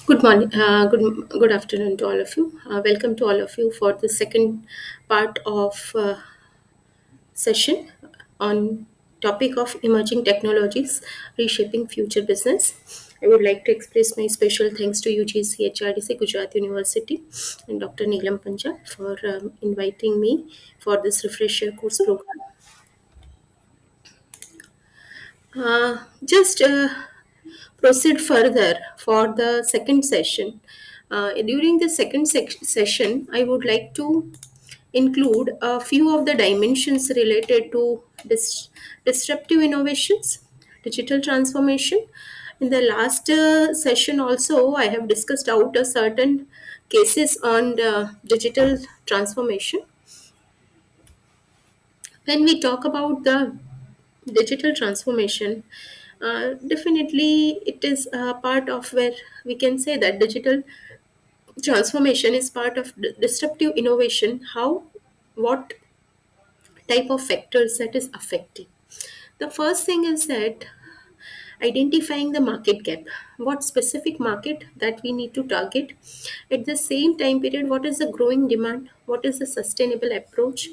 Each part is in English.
Good morning, good afternoon to all of you. Welcome to all of you for the second part of session on topic of emerging technologies reshaping future business. I would like to express my special thanks to UGC HRDC Gujarat University and Dr. Neelam Panjal for inviting me for this refresher course program. Just proceed further for the second session. During the second session, I would like to include a few of the dimensions related to disruptive innovations, digital transformation. In the last session, also, I have discussed out a certain cases on digital transformation. When we talk about the digital transformation, definitely it is a part of where we can say that digital transformation is part of disruptive innovation. How, what type of factors that is affecting? The first thing is that identifying the market gap, what specific market that we need to target. At the same time period, what is the growing demand, what is the sustainable approach.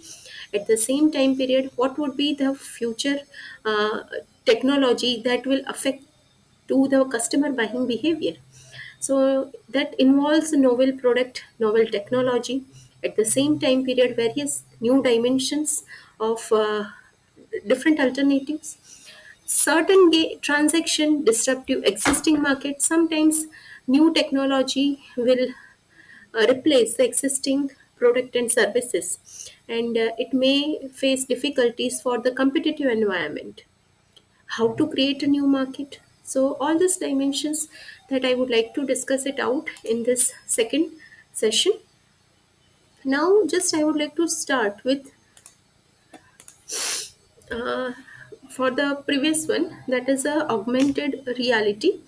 At the same time period, what would be the future uh, technology that will affect to the customer buying behavior. So that involves a novel product, novel technology. At the same time period, various new dimensions of different alternatives. Certain transaction disruptive existing market. Sometimes new technology will replace the existing product and services, and it may face difficulties for the competitive environment. How to create a new market. So all these dimensions that I would like to discuss it out in this second session. Now, just I would like to start with uh, for the previous one, that is a augmented reality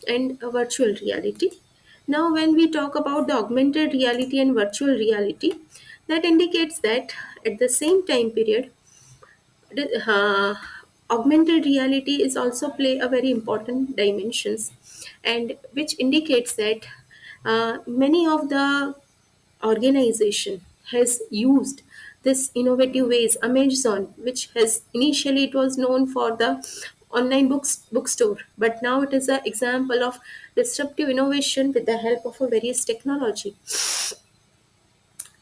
and a virtual reality. Now, when we talk about the augmented reality and virtual reality, that indicates that at the same time period, uh, augmented reality is also play a very important dimensions, and which indicates that many of the organization has used this innovative ways. Amazon, which has initially it was known for the online bookstore, but now it is an example of disruptive innovation with the help of a various technology.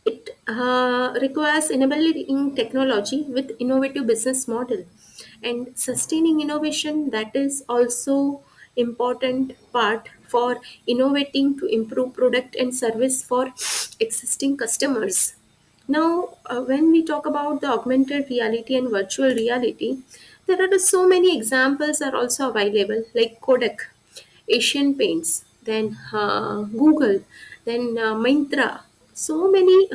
It requires enabling technology with innovative business model and sustaining innovation. That is also important part for innovating to improve product and service for existing customers. Now, when we talk about the augmented reality and virtual reality, there are so many examples are also available, like Kodak, Asian Paints, then Google, then Myntra. So many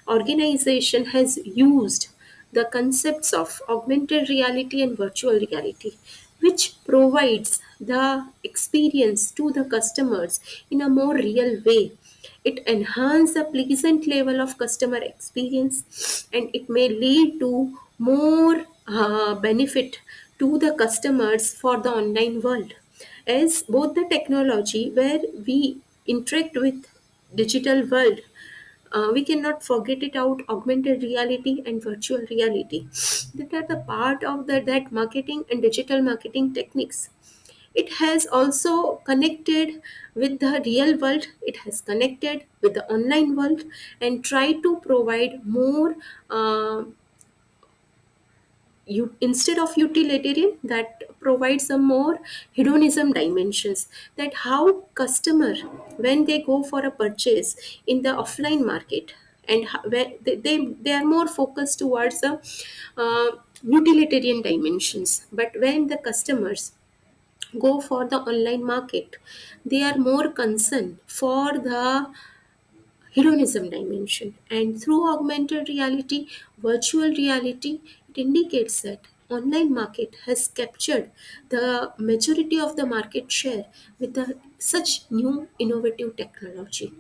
organization has used the concepts of augmented reality and virtual reality, which provides the experience to the customers in a more real way. It enhances the pleasant level of customer experience, and it may lead to more benefit to the customers for the online world, as both the technology where we interact with digital world, we cannot forget it out, augmented reality and virtual reality, that are the part of that marketing and digital marketing techniques. It has also connected with the real world, it has connected with the online world, and try to provide more instead of utilitarian, that provides some more hedonism dimensions, that how customer, when they go for a purchase in the offline market, and where they are more focused towards the uh, utilitarian dimensions, but when the customers go for the online market, they are more concerned for the hedonism dimension. And through augmented reality, virtual reality, it indicates that online market has captured the majority of the market share with such new innovative technology.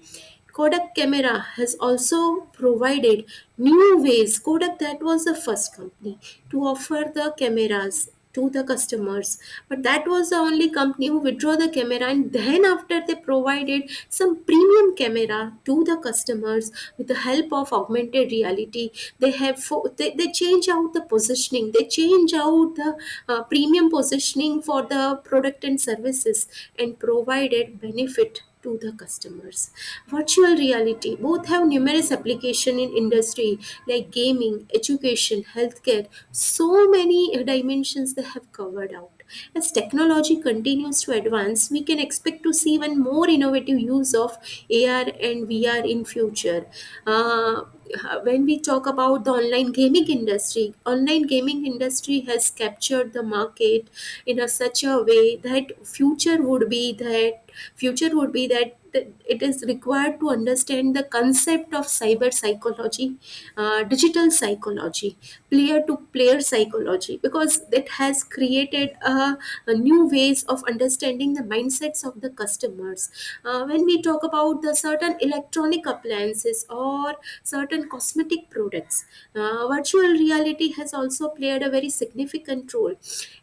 Kodak camera has also provided new ways. Kodak, that was the first company to offer the cameras to the customers. But that was the only company who withdraw the camera, and then after they provided some premium camera to the customers with the help of augmented reality. They change out the positioning, they change out the premium positioning for the product and services, and provided benefit to the customers. Virtual reality both have numerous application in industry like gaming, education, healthcare. So many dimensions they have covered out. As technology continues to advance, we can expect to see even more innovative use of AR and VR in future. Uh, when we talk about the online gaming industry has captured the market in a such a way that future would be that it is required to understand the concept of cyber psychology, digital psychology, player to player psychology, because it has created a new ways of understanding the mindsets of the customers. When we talk about the certain electronic appliances or certain cosmetic products, virtual reality has also played a very significant role.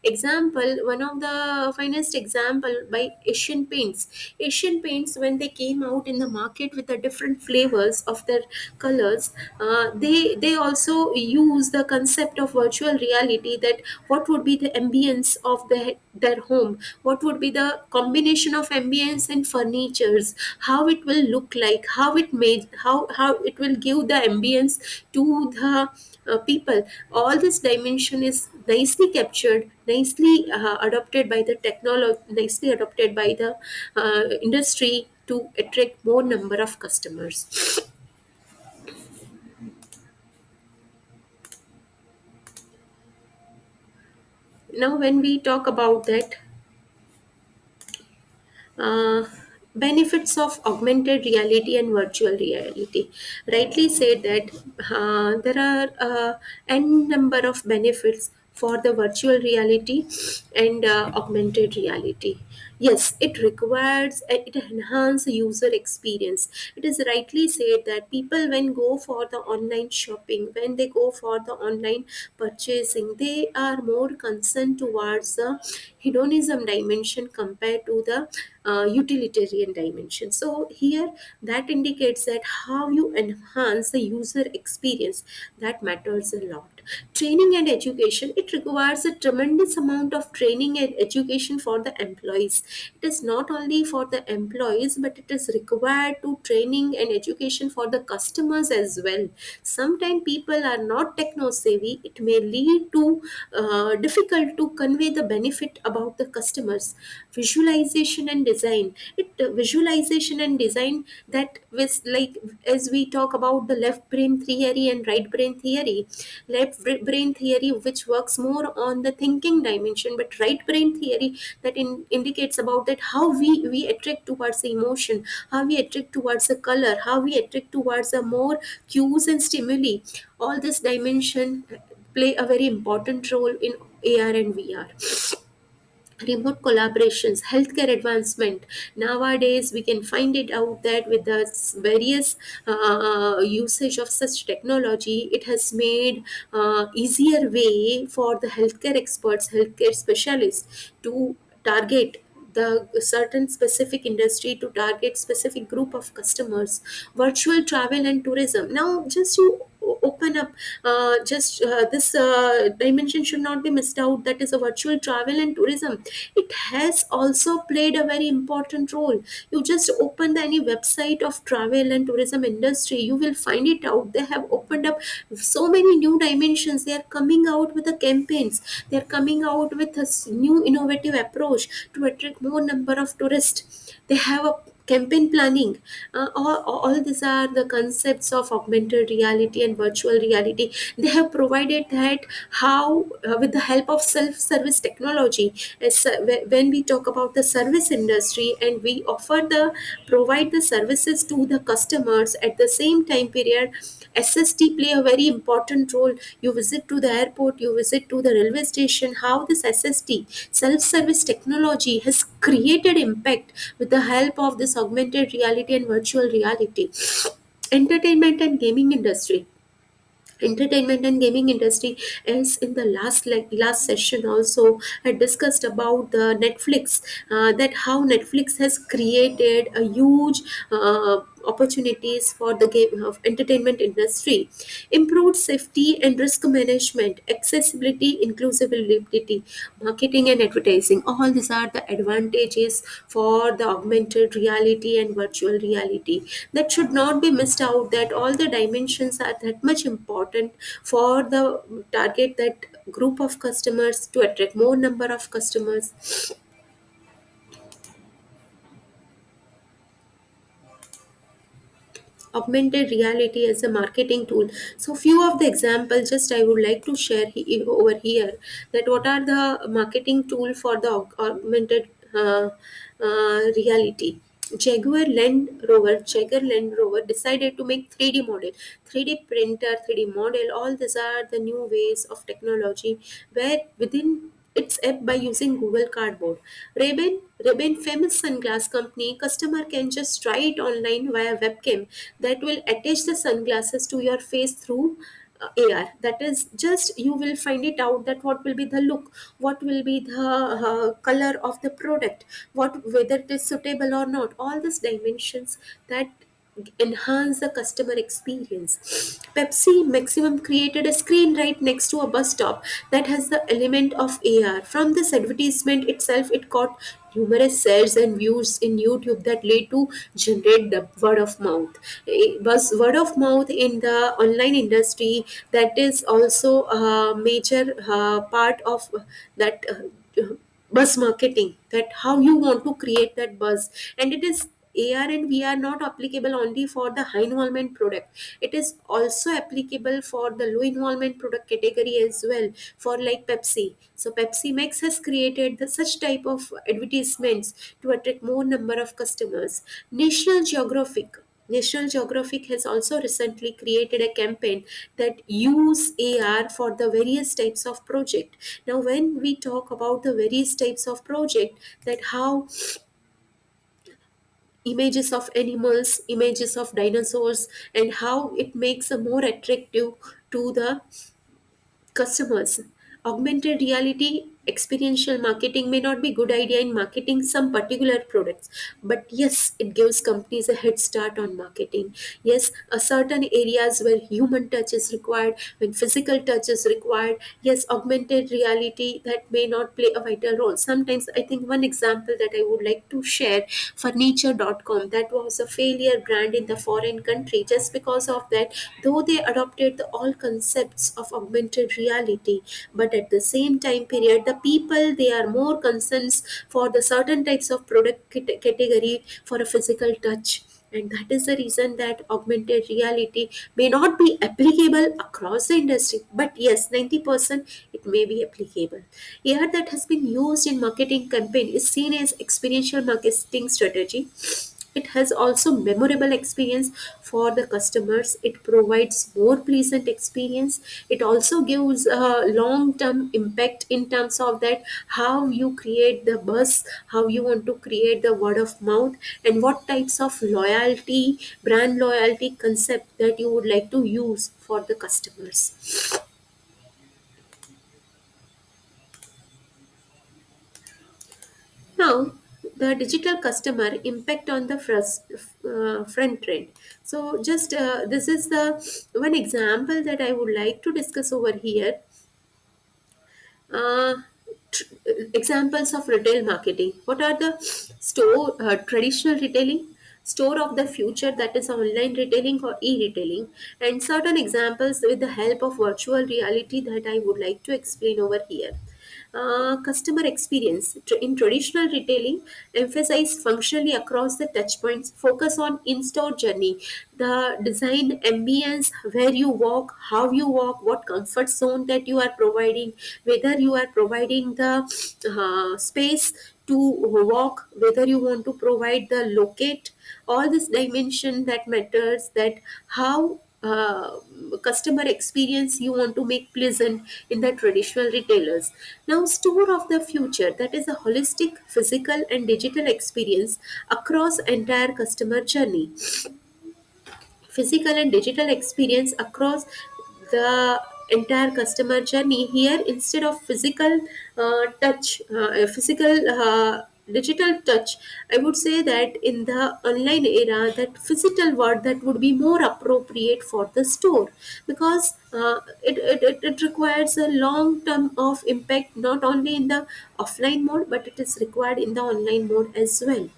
Example, one of the finest example by Asian Paints, when they came out in the market with the different flavors of their colors, they also use the concept of virtual reality, that what would be the ambience of their home, what would be the combination of ambience and furnitures, how it will look like, how it will give the ambience to the people. All this dimension is nicely captured, nicely adopted by the technology, nicely adopted by the industry to attract more number of customers. Now when we talk about that, uh, benefits of augmented reality and virtual reality, rightly said that there are n number of benefits for the virtual reality and augmented reality. Yes, it requires, it enhance user experience. It is rightly said that people, when go for the online shopping, when they go for the online purchasing, they are more concerned towards the hedonism dimension compared to the utilitarian dimension. So here, that indicates that how you enhance the user experience, that matters a lot. Training and education, it requires a tremendous amount of training and education for the employees. It is not only for the employees, but it is required to training and education for the customers as well. Sometimes people are not techno savvy, it may lead to difficult to convey the benefit about the customers. Visualization and design, visualization and design, that was like, as we talk about the left brain theory and right brain theory. Brain theory which works more on the thinking dimension, but right brain theory that indicates about that how we attract towards the emotion, how we attract towards the color, how we attract towards the more cues and stimuli. All this dimension play a very important role in AR and VR. Remote collaborations, healthcare advancement. Nowadays we can find it out that with the various usage of such technology, it has made easier way for the healthcare experts, healthcare specialists to target the certain specific industry, to target specific group of customers. Virtual travel and tourism, now just you open up, just this dimension should not be missed out, that is a virtual travel and tourism. It has also played a very important role. You just open any website of travel and tourism industry, you will find it out, they have opened up so many new dimensions. They are coming out with the campaigns, they are coming out with a new innovative approach to attract more number of tourists. They have a campaign planning. All these are the concepts of augmented reality and virtual reality. They have provided that how, with the help of self-service technology, when we talk about the service industry, and we offer the provide the services to the customers at the same time period, SST play a very important role. You visit to the airport, you visit to the railway station, how this SST, self-service technology, has created impact with the help of this augmented reality and virtual reality. Entertainment and gaming industry, entertainment and gaming industry. As in the last session also I discussed about the Netflix, that how Netflix has created a huge opportunities for the game of entertainment industry, improved safety and risk management, accessibility, inclusivity, marketing and advertising. All these are the advantages for the augmented reality and virtual reality that should not be missed out, that all the dimensions are that much important for the target that group of customers to attract more number of customers. Augmented reality as a marketing tool. So few of the examples just I would like to share over here, that what are the marketing tool for the augmented reality. Jaguar Land Rover decided to make 3D model, 3D printer, 3D model. All these are the new ways of technology where within its app by using Google Cardboard. Ray-Ban famous sunglass company, customer can just try it online via webcam that will attach the sunglasses to your face through AR. That is just you will find it out that what will be the look, what will be the color of the product, what whether it is suitable or not. All these dimensions that enhance the customer experience. Pepsi Maximum created a screen right next to a bus stop that has the element of AR. From this advertisement itself, it caught numerous shares and views in YouTube that led to generate the word of mouth. Word of mouth in the online industry, that is also a major part of that. Buzz marketing, that how you want to create that buzz. And it is AR and VR not applicable only for the high involvement product, it is also applicable for the low involvement product category as well, for like Pepsi. So Pepsi Max has created such type of advertisements to attract more number of customers. National Geographic has also recently created a campaign that use AR for the various types of project. Now, when we talk about the various types of project, that how images of animals, images of dinosaurs, and how it makes a more attractive to the customers. Augmented reality experiential marketing may not be good idea in marketing some particular products, but yes, it gives companies a head start on marketing. Yes, a certain areas where human touch is required, when physical touch is required, yes, augmented reality that may not play a vital role. Sometimes I think one example that I would like to share, furniture.com, that was a failure brand in the foreign country. Just because of that, though they adopted all concepts of augmented reality, but at the same time period the people they are more concerns for the certain types of product category for a physical touch. And that is the reason that augmented reality may not be applicable across the industry, but yes, 90% it may be applicable. AI that has been used in marketing campaign is seen as experiential marketing strategy. It has also memorable experience for the customers. It provides more pleasant experience. It also gives a long-term impact in terms of that how you create the buzz, how you want to create the word of mouth, and what types of loyalty, brand loyalty concept that you would like to use for the customers. Now, the digital customer impact on the front end. So, just this is the one example that I would like to discuss over here. uh, tr- Examples of retail marketing. What are the traditional retailing, store of the future, that is online retailing or e-retailing, and certain examples with the help of virtual reality that I would like to explain over here. Customer experience in traditional retailing emphasize functionally across the touch points, focus on in-store journey, the design ambience, where you walk, how you walk, what comfort zone that you are providing, whether you are providing the space to walk, whether you want to provide the locate, all this dimension that matters, that how customer experience you want to make pleasant in the traditional retailers. Now, store of the future, that is a holistic physical and digital experience across entire customer journey. Physical and digital experience across the entire customer journey here. Instead of physical digital touch, I would say that in the online era, that physical word that would be more appropriate for the store, because it requires a long term of impact, not only in the offline mode, but it is required in the online mode as well.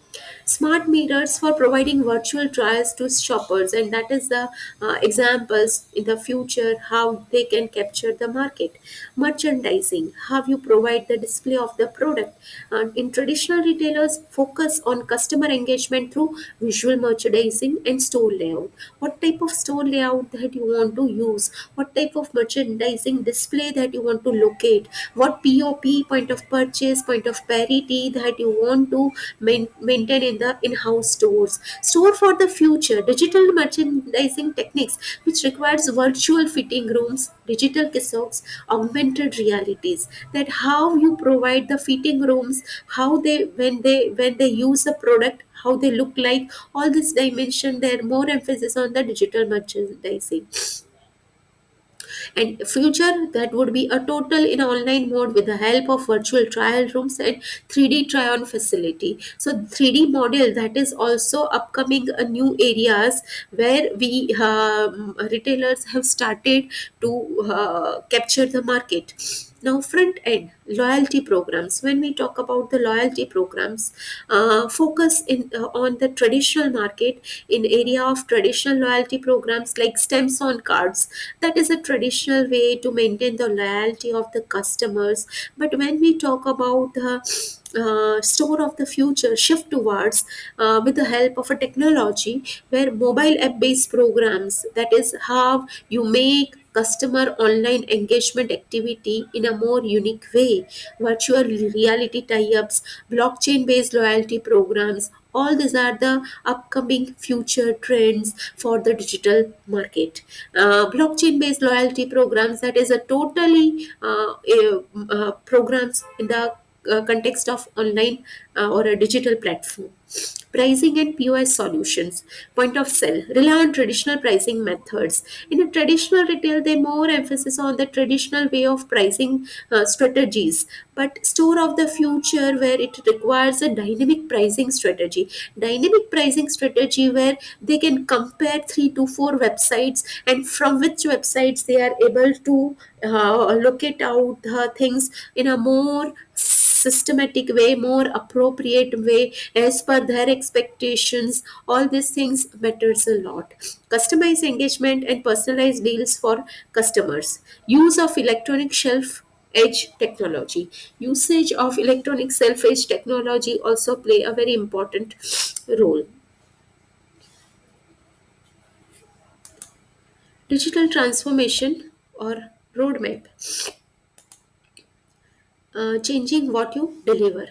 Smart meters for providing virtual trials to shoppers, and that is the examples in the future how they can capture the market. Merchandising, how you provide the display of the product. In traditional retailers, focus on customer engagement through visual merchandising and store layout. What type of store layout that you want to use, what type of merchandising display that you want to locate, what POP, point of purchase, point of parity, that you want to maintain in the in-house stores. Store for the future, digital merchandising techniques which requires virtual fitting rooms, digital kiosks, augmented realities, that how you provide the fitting rooms, how they when they use the product, how they look like, all this dimension, there more emphasis on the digital merchandising. And future, that would be a total in online mode with the help of virtual trial rooms and 3D try on facility. So 3D model, that is also upcoming new areas where we retailers have started to capture the market. Now, front end loyalty programs. When we talk about the loyalty programs, focus on the traditional market in area of traditional loyalty programs like stamps on cards. That is a traditional way to maintain the loyalty of the customers. But when we talk about the store of the future, shift towards with the help of a technology where mobile app based programs, that is how you make customer online engagement activity in a more unique way. Virtual reality tie-ups, blockchain based loyalty programs, all these are the upcoming future trends for the digital market. Blockchain based loyalty programs, that is a totally programs in the context of online or a digital platform. Pricing and POS solutions, point of sale, rely on traditional pricing methods. In a traditional retail, they more emphasis on the traditional way of pricing strategies. But store of the future, where it requires a dynamic pricing strategy. Dynamic pricing strategy where they can compare 3 to 4 websites, and from which websites they are able to locate out things in a more systematic way, more appropriate way as per their expectations. All these things matters a lot. Customized engagement and personalized deals for customers. Use of electronic shelf edge technology. Usage of electronic shelf edge technology also play a very important role. Digital transformation or roadmap, changing what you deliver.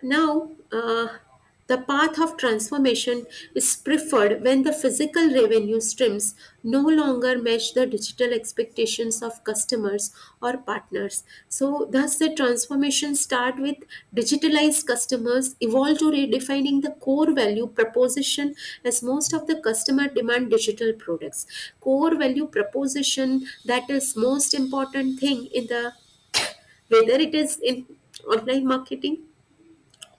Now, the path of transformation is preferred when the physical revenue streams no longer match the digital expectations of customers or partners. So, thus the transformation start with digitalized customers, evolve to redefining the core value proposition as most of the customer demand digital products. Core value proposition, that is most important thing in the, whether it is in online marketing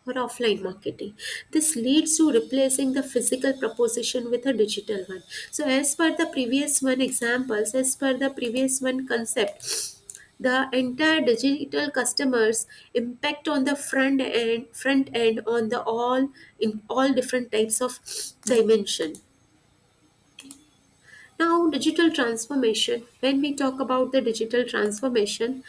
or offline marketing. This leads to replacing the physical proposition with a digital one. So, as per the previous one examples, as per the previous one concept, the entire digital customers impact on the front end on the all in all different types of dimension. Now, digital transformation. When we talk about the digital transformation,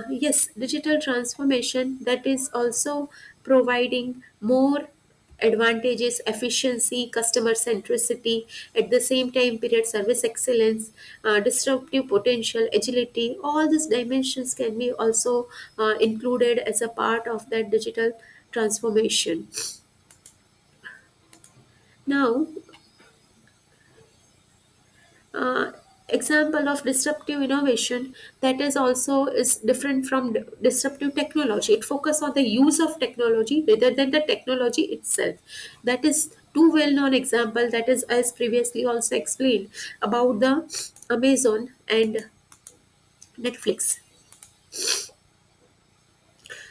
yes, digital transformation, that is also providing more advantages, efficiency, customer centricity, at the same time period service excellence, disruptive potential, agility. All these dimensions can be also included as a part of that digital transformation. Now, uh, example of disruptive innovation, that is also is different from disruptive technology. It focus on the use of technology rather than the technology itself. That is two well-known example, that is as previously also explained about the Amazon and Netflix.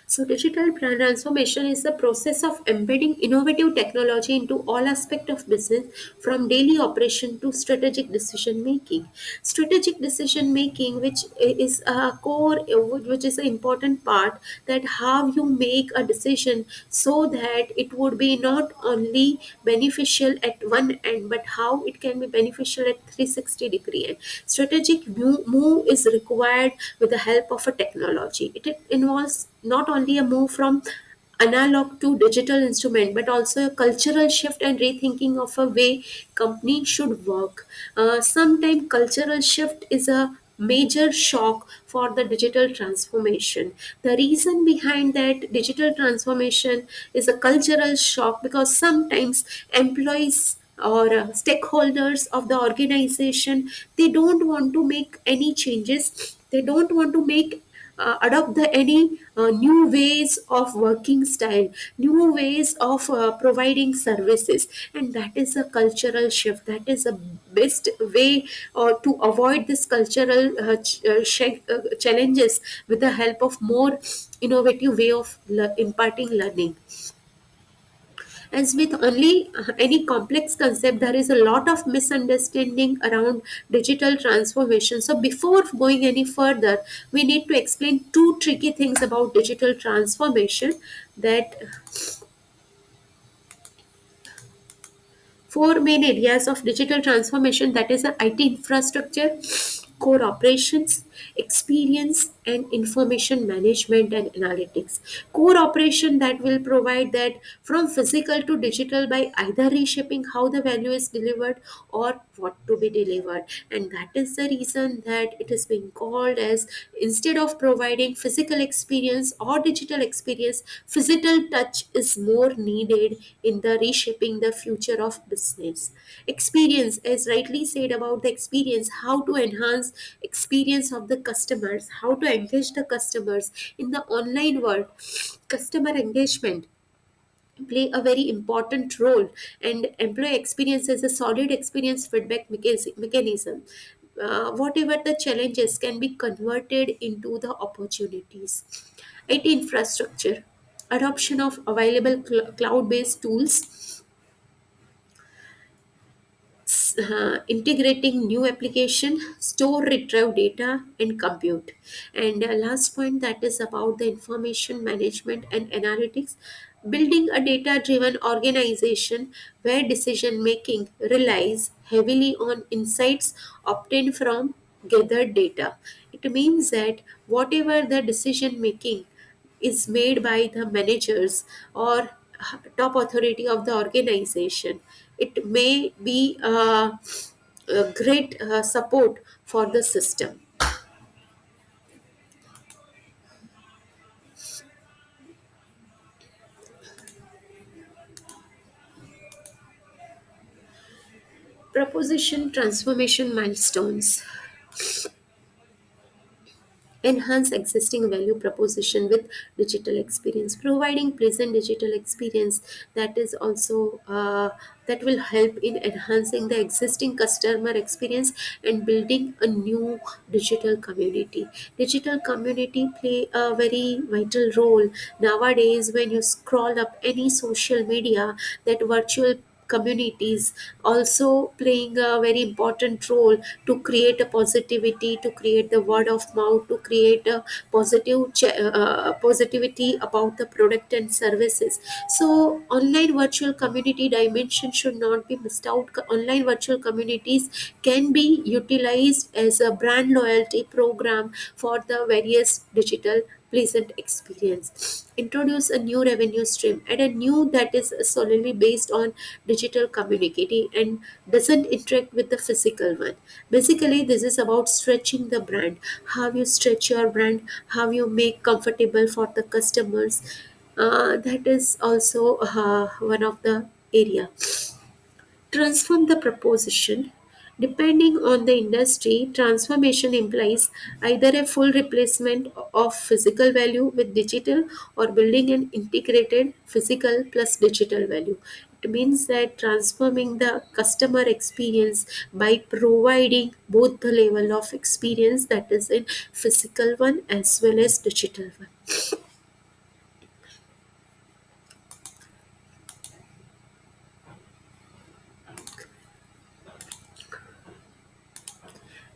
So, digital transformation is the process of embedding innovative technology into all aspects of business, from daily operation to strategic decision making. Strategic decision making, which is a core, which is an important part, that how you make a decision so that it would be not only beneficial at one end, but how it can be beneficial at 360 degree. Strategic move is required with the help of a technology. It involves not only a move from analog to digital instrument, but also a cultural shift and rethinking of a way company should work. Sometimes cultural shift is a major shock for the digital transformation. The reason behind that digital transformation is a cultural shock, because sometimes employees or stakeholders of the organization, they don't want to make any changes, they don't want to make adopt the any new ways of working style, new ways of providing services, and that is a cultural shift. That is the best way to avoid this cultural challenges with the help of more innovative way of imparting learning. As with only any complex concept, there is a lot of misunderstanding around digital transformation. So, before going any further, we need to explain two tricky things about digital transformation. That four main areas of digital transformation, that is the IT infrastructure, core operations, experience, and information management and analytics. Core operation, that will provide that from physical to digital by either reshaping how the value is delivered or what to be delivered. And that is the reason that it is being called as, instead of providing physical experience or digital experience, physical touch is more needed in the reshaping the future of business. Experience, as rightly said about the experience, how to enhance experience of the customers, how to engage the customers in the online world. Customer engagement play a very important role, and employee experience is a solid experience feedback mechanism. Whatever the challenges can be converted into the opportunities. IT infrastructure, adoption of available cloud-based tools, integrating new application, store, retrieve data, and compute. And last point, that is about the information management and analytics, building a data driven organization where decision making relies heavily on insights obtained from gathered data. It means that whatever the decision making is made by the managers or top authority of the organization, it may be a great support for the system. Proposition transformation milestones: enhance existing value proposition with digital experience, providing pleasant digital experience, that is also that will help in enhancing the existing customer experience and building a new digital community. Digital community play a very vital role nowadays. When you scroll up any social media, that virtual communities also playing a very important role to create a positivity, to create the word of mouth, to create a positivity about the product and services. So online virtual community dimension should not be missed out. Online virtual communities can be utilized as a brand loyalty program for the various digital pleasant experience. Introduce a new revenue stream, and a new that is solely based on digital community and doesn't interact with the physical one. Basically, this is about stretching the brand. How you stretch your brand, how you make comfortable for the customers. That is also one of the area. Transform the proposition. Depending on the industry, transformation implies either a full replacement of physical value with digital or building an integrated physical plus digital value. It means that transforming the customer experience by providing both the level of experience that is in physical one as well as digital one.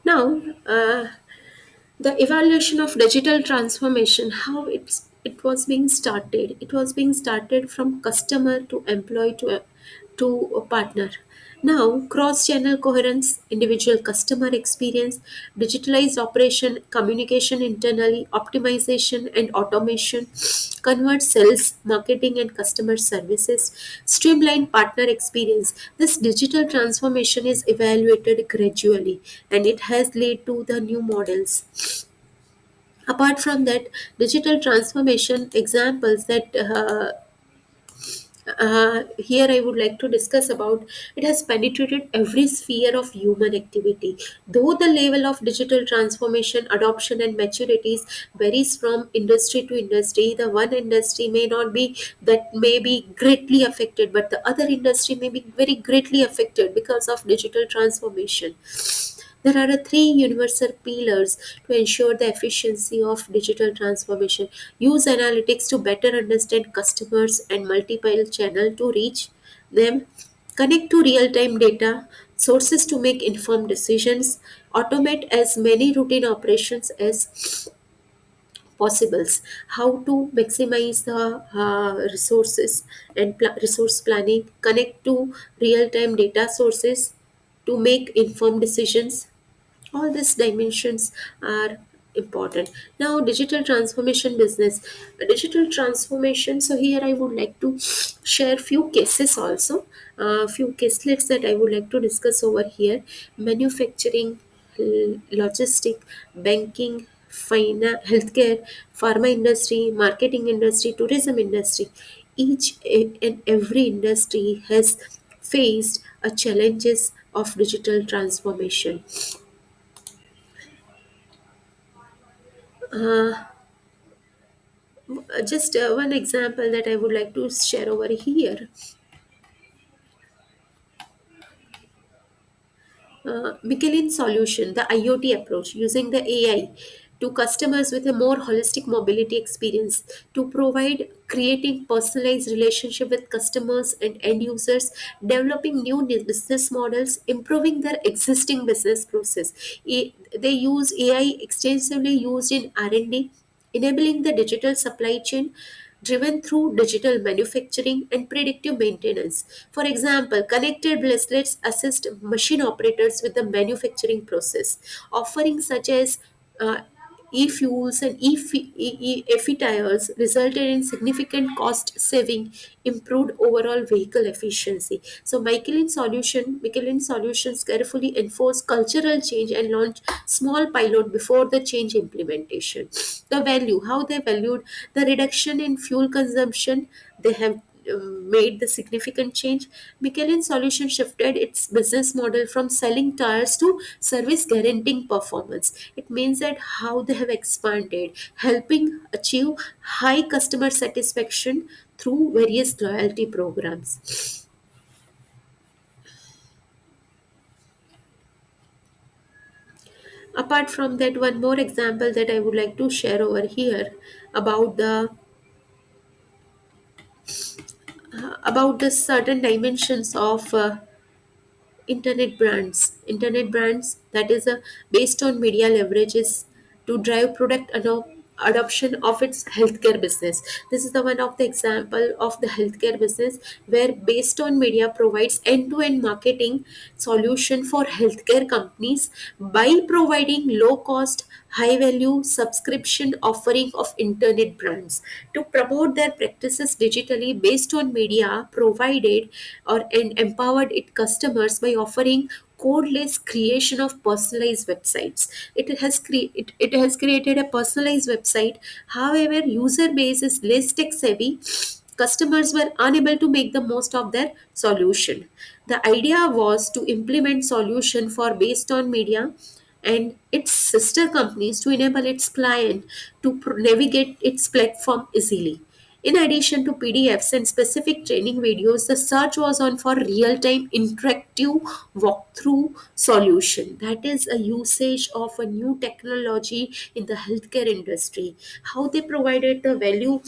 Now, the evaluation of digital transformation, how it was being started. It was being started from customer to employee to a partner. Now, cross channel coherence, individual customer experience, digitalized operation, communication internally, optimization and automation, convert sales, marketing and customer services, streamline partner experience. This digital transformation is evaluated gradually and it has led to the new models. Apart from that, digital transformation examples that here I would like to discuss about, it has penetrated every sphere of human activity. Though the level of digital transformation, adoption, and maturities varies from industry to industry, the one industry may not be that may be greatly affected, but the other industry may be very greatly affected because of digital transformation. There are three universal pillars to ensure the efficiency of digital transformation. Use analytics to better understand customers and multiple channel to reach them. Connect to real-time data sources to make informed decisions. Automate as many routine operations as possibles. How to maximize the resources and resource planning. Connect to real-time data sources to make informed decisions. All these dimensions are important. Now, digital transformation business. Digital transformation, so here I would like to share few cases also, few caselets that I would like to discuss over here. Manufacturing, logistic, banking, healthcare, pharma industry, marketing industry, tourism industry. Each and every industry has faced a challenges of digital transformation. Uh, just one example that I would like to share over here. Michelin solution, the IoT approach, using the AI to customers with a more holistic mobility experience to provide creating personalized relationship with customers and end users, developing new business models, improving their existing business process. They use AI extensively used in R&D, enabling the digital supply chain driven through digital manufacturing and predictive maintenance. For example, connected bracelets assist machine operators with the manufacturing process, offering such as uh, e-fuels and e tires resulted in significant cost saving, improved overall vehicle efficiency. So Michelin Solutions carefully enforce cultural change and launch small pilot before the change implementation. The value, how they valued the reduction in fuel consumption, they have made the significant change. Michelin Solution shifted its business model from selling tires to service guaranteeing performance. It means that how they have expanded, helping achieve high customer satisfaction through various loyalty programs. Apart from that, one more example that I would like to share over here about the certain dimensions of internet brands that is based on media leverages to drive product adoption of its healthcare business. This is the one of the example of the healthcare business where based on media provides end-to-end marketing solution for healthcare companies by providing low cost high value subscription offering of internet brands to promote their practices digitally based on media provided or and empowered its customers by offering codeless creation of personalized websites. It has created a personalized website. However, user base is less tech savvy. customers were unable to make the most of their solution. The idea was to implement solution for based on media and its sister companies to enable its client to navigate its platform easily. In addition to PDFs and specific training videos, the search was on for real-time interactive walkthrough solution. That is a usage of a new technology in the healthcare industry. How they provided the value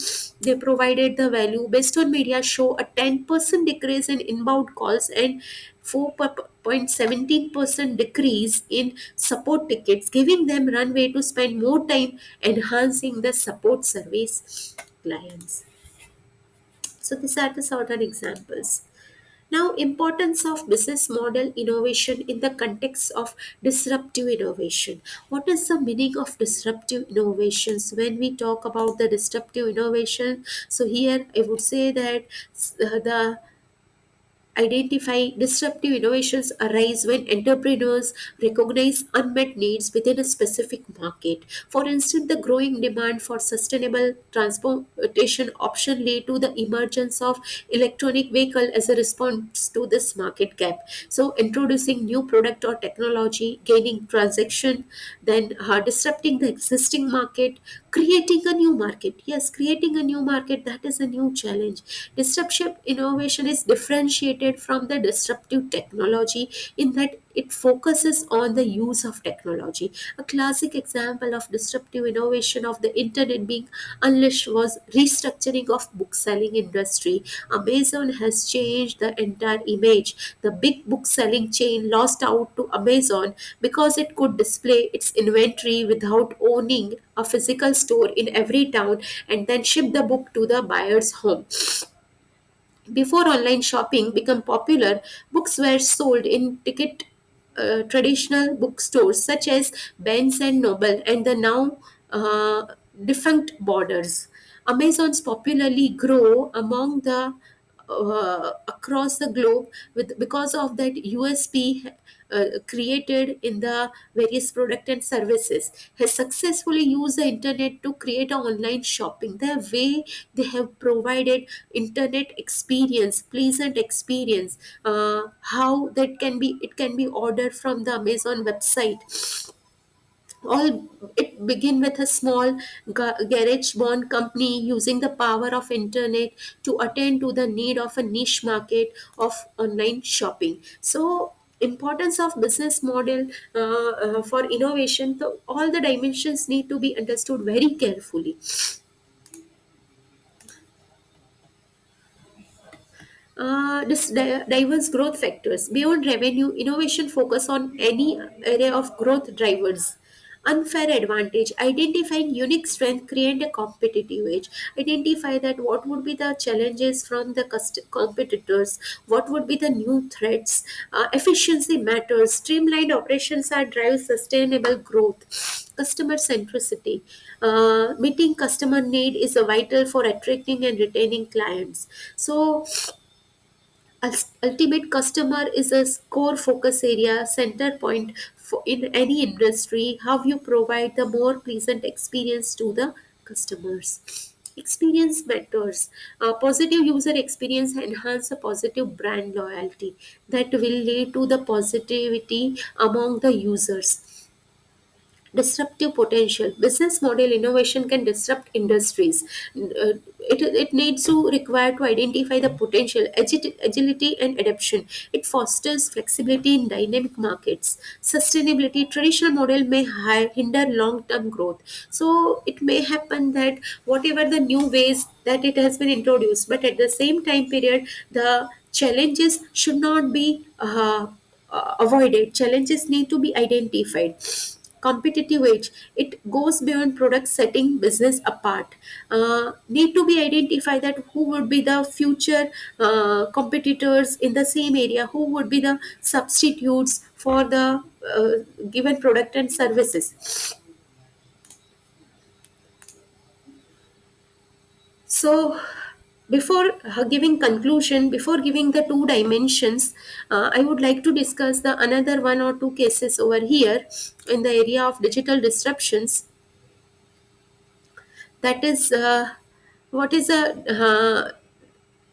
based on media show a 10% decrease in inbound calls and 4.17% decrease in support tickets, giving them runway to spend more time enhancing the support service clients. So these are the certain examples. Now, importance of business model innovation in the context of disruptive innovation. What is the meaning of disruptive innovations? When we talk about the disruptive innovation, so here I would say that the identify disruptive innovations arise when entrepreneurs recognize unmet needs within a specific market. For instance, the growing demand for sustainable transportation option led to the emergence of electronic vehicle as a response to this market gap. So, introducing new product or technology, gaining transaction, then disrupting the existing market, creating a new market. Yes, creating a new market, that is a new challenge. Disruptive innovation is differentiated from the disruptive technology in that it focuses on the use of technology. A classic example of disruptive innovation of the internet being unleashed was restructuring of book selling industry. Amazon has changed the entire image. The big book selling chain lost out to Amazon because it could display its inventory without owning a physical store in every town and then ship the book to the buyer's home. Before online shopping became popular, books were sold in ticket traditional bookstores such as Barnes and Noble and the now uh, defunct Borders. Amazon's popularly grow among the across the globe with because of that USP created in the various product and services, has successfully used the internet to create an online shopping. The way they have provided internet experience, pleasant experience, how that can be, it can be ordered from the Amazon website. All it began with a small garage born company using the power of internet to attend to the need of a niche market of online shopping. So importance of business model for innovation, so all the dimensions need to be understood very carefully. Diverse growth factors. Beyond revenue, innovation focus on any area of growth drivers. Unfair advantage. Identifying unique strength, create a competitive edge. Identify that what would be the challenges from the competitors, what would be the new threats. Efficiency matters. Streamlined operations are drive sustainable growth. Customer centricity. Meeting customer need is a vital for attracting and retaining clients. So ultimate customer is a core focus area, center point for in any industry. How you provide the more pleasant experience to the customers. Experience matters. Positive user experience enhance a positive brand loyalty that will lead to the positivity among the users. Disruptive potential. Business model innovation can disrupt industries. It needs to require to identify the potential, agility and adaptation. It fosters flexibility in dynamic markets. Sustainability. Traditional model may hinder long-term growth. So it may happen that whatever the new ways that it has been introduced, but at the same time period, the challenges should not be avoided. Challenges need to be identified. Competitive edge, it goes beyond product setting business apart. Need to be identified that who would be the future competitors in the same area, who would be the substitutes for the given product and services. So before giving conclusion, before giving the two dimensions, I would like to discuss the another one or two cases over here in the area of digital disruptions. That is what is a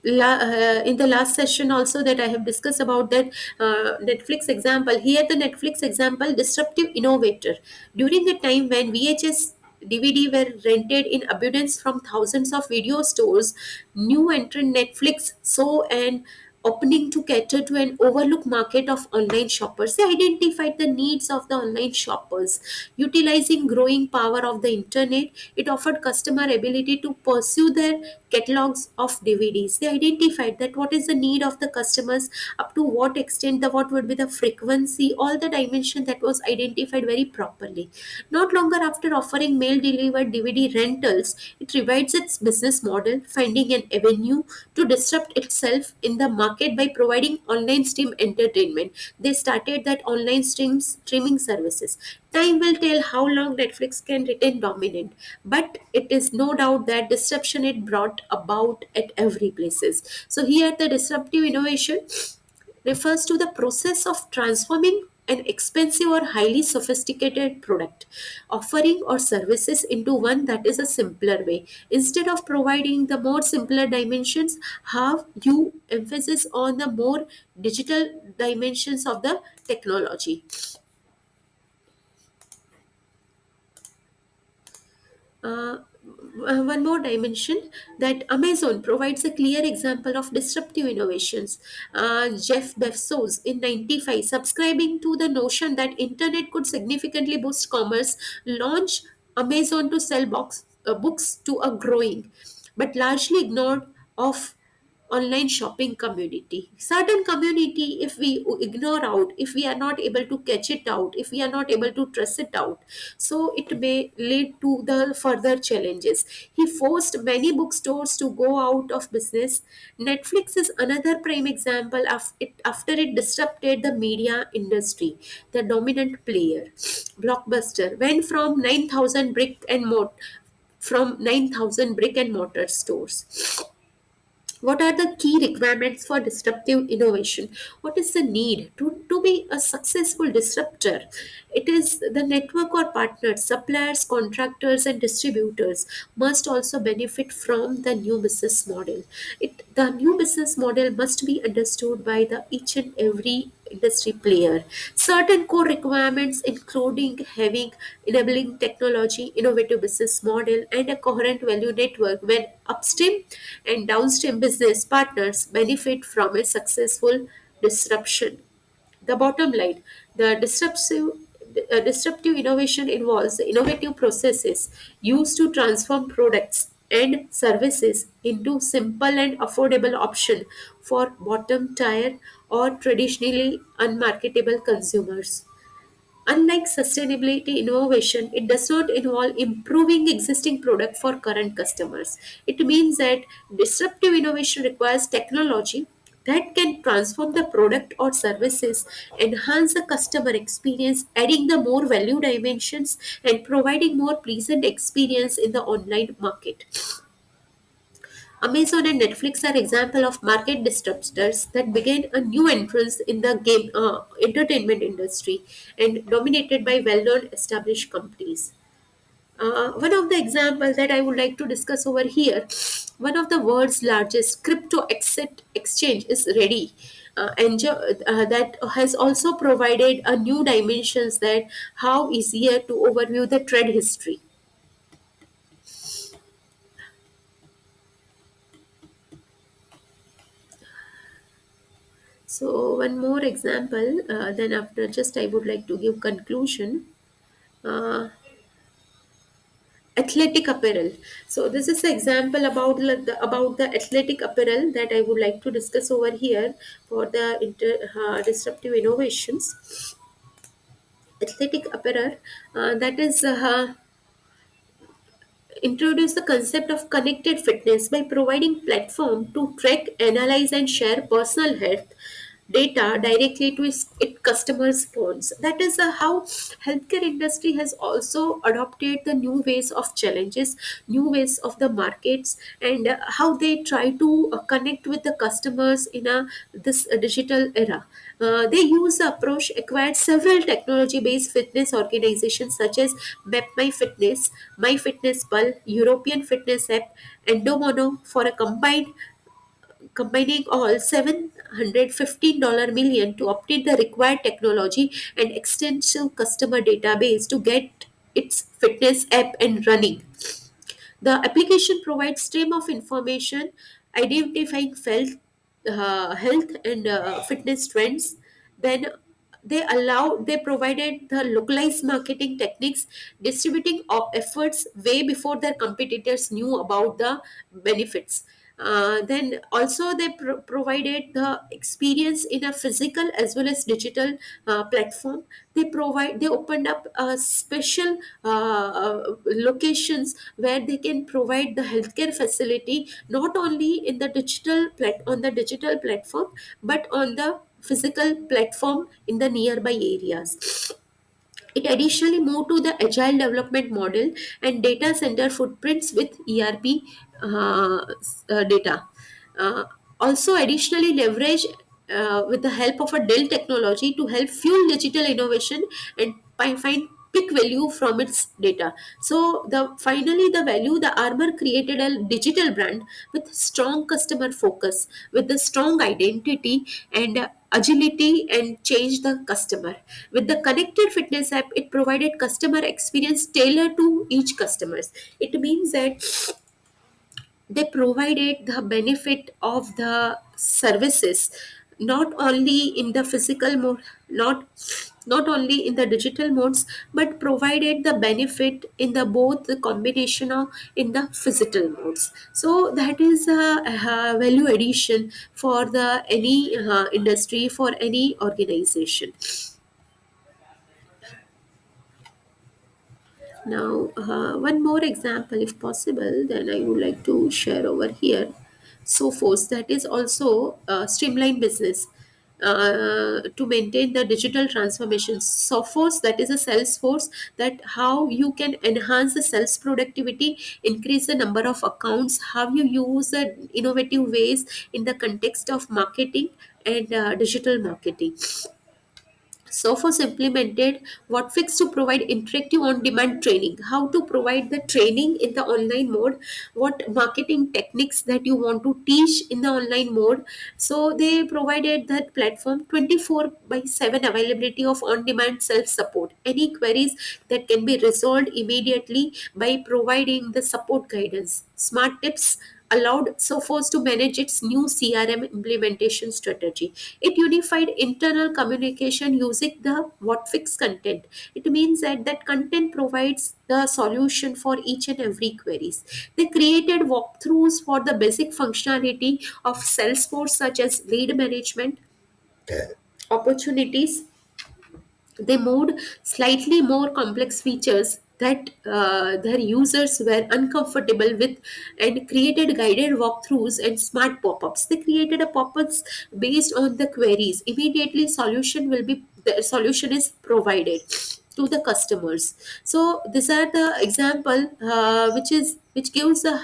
in the last session also that I have discussed about that Netflix example. Here the Netflix example, disruptive innovator. During the time when VHS DVD were rented in abundance from thousands of video stores, new entrant Netflix saw an opening to cater to an overlooked market of online shoppers. They identified the needs of the online shoppers. Utilizing growing power of the internet, it offered customer ability to pursue their catalogs of DVDs. They identified that what is the need of the customers, up to what extent, the what would be the frequency, all the dimension that was identified very properly. Not longer after offering mail delivered DVD rentals, it revives its business model, finding an avenue to disrupt itself in the market by providing online stream entertainment. They started that online streaming services. Time will tell how long Netflix can retain dominant, but it is no doubt that disruption it brought about at every places. So here the disruptive innovation refers to the process of transforming an expensive or highly sophisticated product, offering or services into one that is a simpler way. Instead of providing the more simpler dimensions, have you emphasis on the more digital dimensions of the technology. Uh, One more dimension, that Amazon provides a clear example of disruptive innovations. Jeff Bezos in 95, subscribing to the notion that internet could significantly boost commerce, launched Amazon to sell books to a growing but largely ignored of online shopping community. Certain community, if we ignore out, if we are not able to catch it out, if we are not able to trust it out, so it may lead to the further challenges. He forced many bookstores to go out of business. Netflix is another prime example of it after it disrupted the media industry. The dominant player, Blockbuster, went from 9,000 brick and mortar stores. What are the key requirements for disruptive innovation? What is the need to be a successful disruptor? It is the network or partners, suppliers, contractors, and distributors must also benefit from the new business model. The new business model must be understood by the each and every industry player. Certain core requirements including having enabling technology, innovative business model, and a coherent value network when upstream and downstream business partners benefit from a successful disruption. The bottom line, the disruptive innovation involves the innovative processes used to transform products and services into simple and affordable option for bottom tier or traditionally unmarketable consumers. Unlike sustainability innovation, it does not involve improving existing product for current customers. It means that disruptive innovation requires technology that can transform the product or services, enhance the customer experience, adding the more value dimensions and providing more pleasant experience in the online market. Amazon and Netflix are example of market disruptors that began a new entrance in the game entertainment industry and dominated by well-known established companies. One of the examples that I would like to discuss over here, one of the world's largest crypto asset exchange is Ready. That has also provided a new dimensions that how easier to overview the trade history. So one more example, then after just I would like to give conclusion. Uh, Athletic apparel. So this is an example about the athletic apparel that I would like to discuss over here for the disruptive innovations. Athletic apparel, that is introduce the concept of connected fitness by providing platform to track, analyze, and share personal health data directly to its customers' phones. That is how healthcare industry has also adopted the new ways of challenges, new ways of the markets, and how they try to connect with the customers in a this digital era. They use the approach acquired several technology-based fitness organizations such as MapMyFitness, MyFitnessPal, European Fitness App, and Endomono for a combined combining all $715 million to obtain the required technology and extensive customer database to get its fitness app and running. The application provides stream of information identifying health and fitness trends. Then they provided the localized marketing techniques, distributing of efforts way before their competitors knew about the benefits. Then also they provided the experience in a physical as well as digital platform. They opened up a special locations where they can provide the healthcare facility not only in the on the digital platform, but on the physical platform in the nearby areas. It additionally moved to the agile development model and data center footprints with ERP data. Uh, Also, additionally leverage with the help of a Dell technology to help fuel digital innovation and find pick value from its data. So the value, the Armor created a digital brand with strong customer focus, with the strong identity and agility, and change the customer. With the connected fitness app, it provided customer experience tailored to each customers. It means that they provided the benefit of the services not only in the physical mode, not only in the digital modes, but provided the benefit in the both the combination of in the physical modes. So that is a value addition for the any industry, for any organization. Now, one more example, if possible, then I would like to share over here. Sophos, that is also streamline business to maintain the digital transformation. Sophos, that is a sales force, that how you can enhance the sales productivity, increase the number of accounts, how you use the innovative ways in the context of marketing and digital marketing. Sophos implemented Whatfix to provide interactive on-demand training. How to provide the training in the online mode, what marketing techniques that you want to teach in the online mode. So they provided that platform 24 by 7 availability of on-demand self-support. Any queries that can be resolved immediately by providing the support guidance. Smart tips allowed Sophos to manage its new CRM implementation strategy. It unified internal communication using the Whatfix content. It means that content provides the solution for each and every queries. They created walkthroughs for the basic functionality of Salesforce, such as lead management, opportunities. They moved slightly more complex features that their users were uncomfortable with, and created guided walkthroughs and smart pop-ups. They created a pop-ups based on the queries. Immediately the solution is provided to the customers. So these are the example which gives the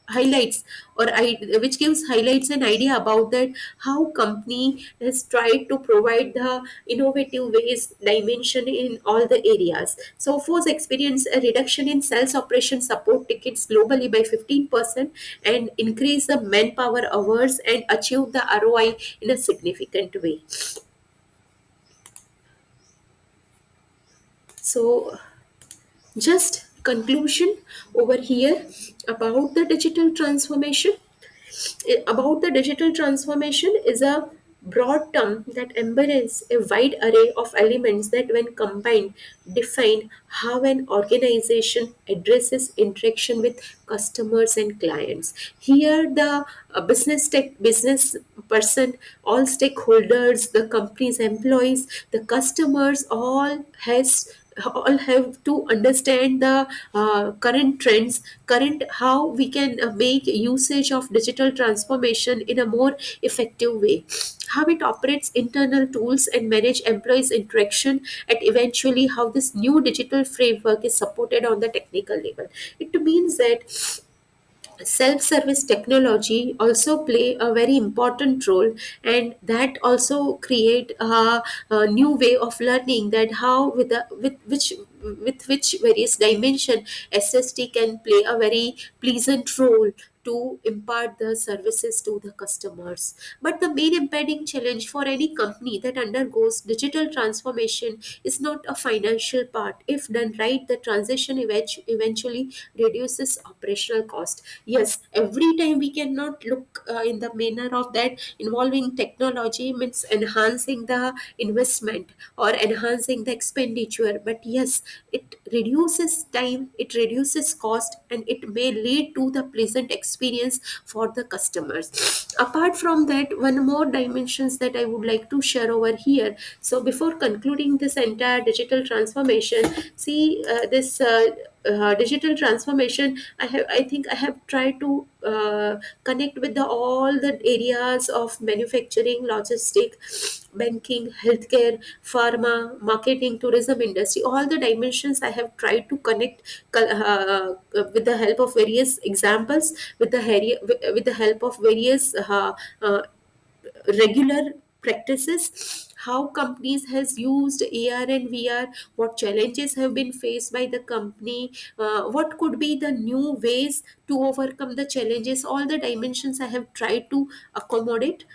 highlights, which gives highlights an idea about that how company has tried to provide the innovative ways dimension in all the areas. So Force experienced a reduction in sales operation support tickets globally by 15% and increase the manpower hours and achieve the ROI in a significant way. So just conclusion over here about the digital transformation. About the digital transformation is a broad term that embraces a wide array of elements that, when combined, define how an organization addresses interaction with customers and clients. Here, the business person, all stakeholders, the company's employees, the customers, all have to understand the current trends, current how we can make usage of digital transformation in a more effective way, how it operates internal tools and manage employees interaction, and eventually how this new digital framework is supported on the technical level. It means that self-service technology also play a very important role, and that also create a new way of learning, that how with which various dimension SST can play a very pleasant role to impart the services to the customers. But the main impending challenge for any company that undergoes digital transformation is not a financial part. If done right, the transition eventually reduces operational cost. Yes, every time we cannot look in the manner of that involving technology means enhancing the investment or enhancing the expenditure. But yes, it reduces time, it reduces cost, and it may lead to the pleasant experience for the customers. Apart from that, one more dimensions that I would like to share over here. So before concluding this entire digital transformation, see this digital transformation, I think I have tried to connect with the all the areas of manufacturing, logistic, banking, healthcare, pharma, marketing, tourism industry. All the dimensions I have tried to connect with the help of various examples, with the help of various regular practices, how companies has used AR and VR, what challenges have been faced by the company, what could be the new ways to overcome the challenges. All the dimensions I have tried to accommodate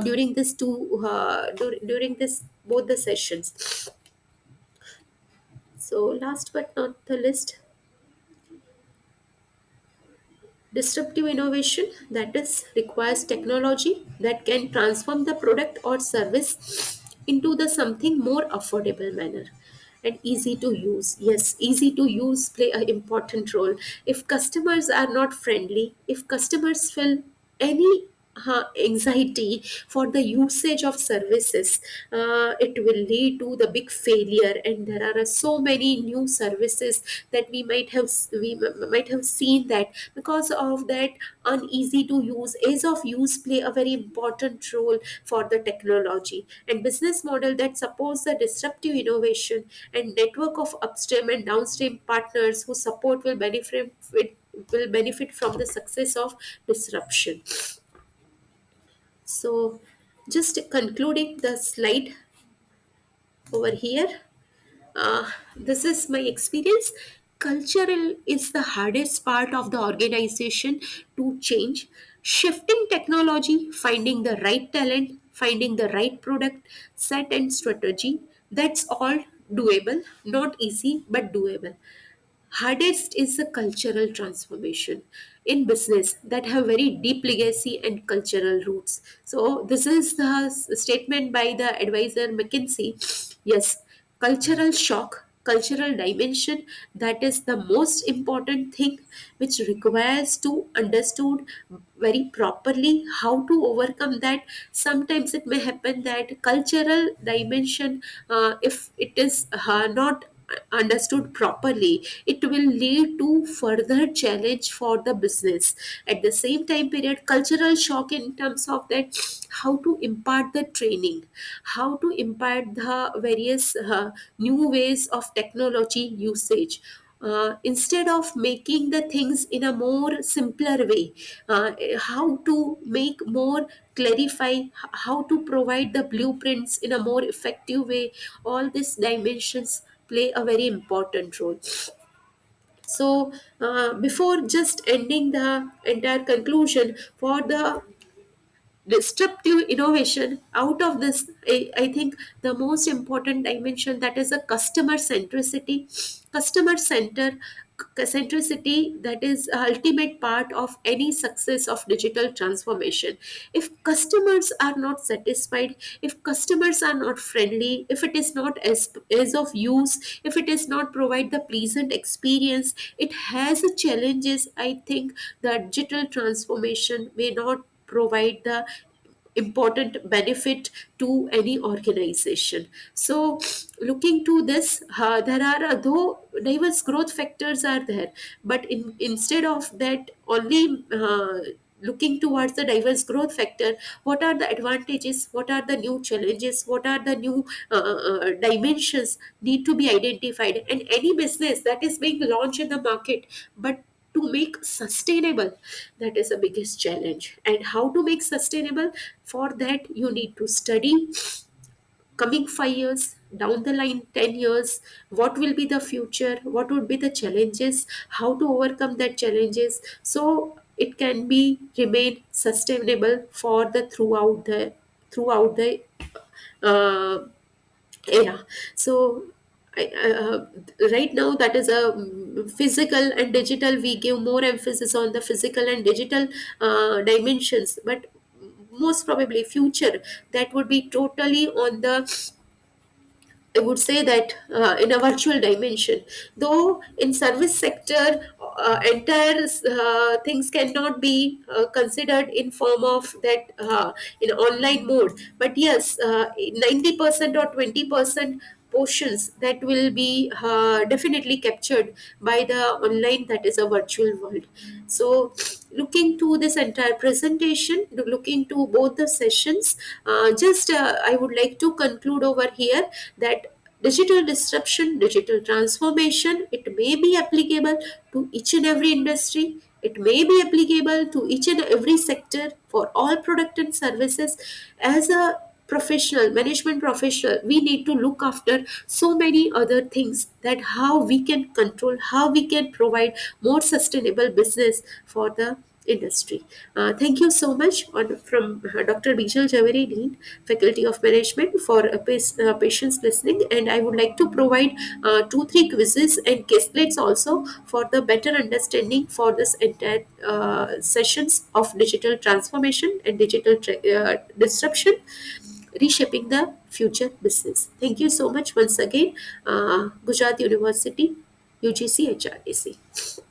during this both the sessions. So last but not the least, disruptive innovation, that is requires technology that can transform the product or service into the something more affordable manner and easy to use. Yes, easy to use play an important role. If customers are not friendly, if customers feel any anxiety for the usage of services, it will lead to the big failure. And there are so many new services that might have seen that because of that uneasy to use, ease of use play a very important role for the technology. And business model that supports the disruptive innovation and network of upstream and downstream partners who support will benefit from the success of disruption. So, just concluding the slide over here, this is my experience. Cultural is the hardest part of the organization to change. Shifting technology, finding the right talent, finding the right product, set and strategy, that's all doable. Not easy, but doable. Hardest is the cultural transformation in business that have very deep legacy and cultural roots. So this is the statement by the advisor McKinsey. Yes, cultural shock, cultural dimension, that is the most important thing which requires to understood very properly how to overcome that. Sometimes it may happen that cultural dimension, if it is not understood properly, it will lead to further challenge for the business. At the same time period, cultural shock in terms of that how to impart the training, how to impart the various new ways of technology usage, instead of making the things in a more simpler way, how to make more clarify, how to provide the blueprints in a more effective way. All these dimensions play a very important role. So before just ending the entire conclusion for the disruptive innovation, out of this I think the most important dimension, that is a customer centricity, customer centricity, that is a ultimate part of any success of digital transformation. If customers are not satisfied, if customers are not friendly, if it is not as of use, if it is not provide the pleasant experience, it has a challenges. I think the digital transformation may not provide the important benefit to any organization. So looking to this, there are though diverse growth factors are there, but instead of that only looking towards the diverse growth factor, what are the advantages, what are the new challenges, what are the new dimensions need to be identified. And any business that is being launched in the market, but to make sustainable, that is the biggest challenge. And how to make sustainable, for that you need to study coming 5 years down the line, 10 years, what will be the future, what would be the challenges, how to overcome that challenges. So it can be remain sustainable for the throughout the uh, era. So right now, that is a physical and digital, we give more emphasis on the physical and digital dimensions, but most probably future, that would be totally on the, I would say that in a virtual dimension. Though in service sector, entire things cannot be considered in form of that in online mode. But yes, 90% or 20% portions that will be definitely captured by the online, that is a virtual world. So looking to this entire presentation, looking to both the sessions, just I would like to conclude over here that digital disruption, digital transformation, it may be applicable to each and every industry. It may be applicable to each and every sector for all product and services. As a professional, management professional, we need to look after so many other things, that how we can control, how we can provide more sustainable business for the industry. Thank you so much from Dr. Bijal Zhaveri, Dean, Faculty of Management, for patience listening. And I would like to provide two, three quizzes and case plates also for the better understanding for this entire sessions of digital transformation and digital disruption, reshaping the future business. Thank you so much once again, Gujarat University, UGC HRDC.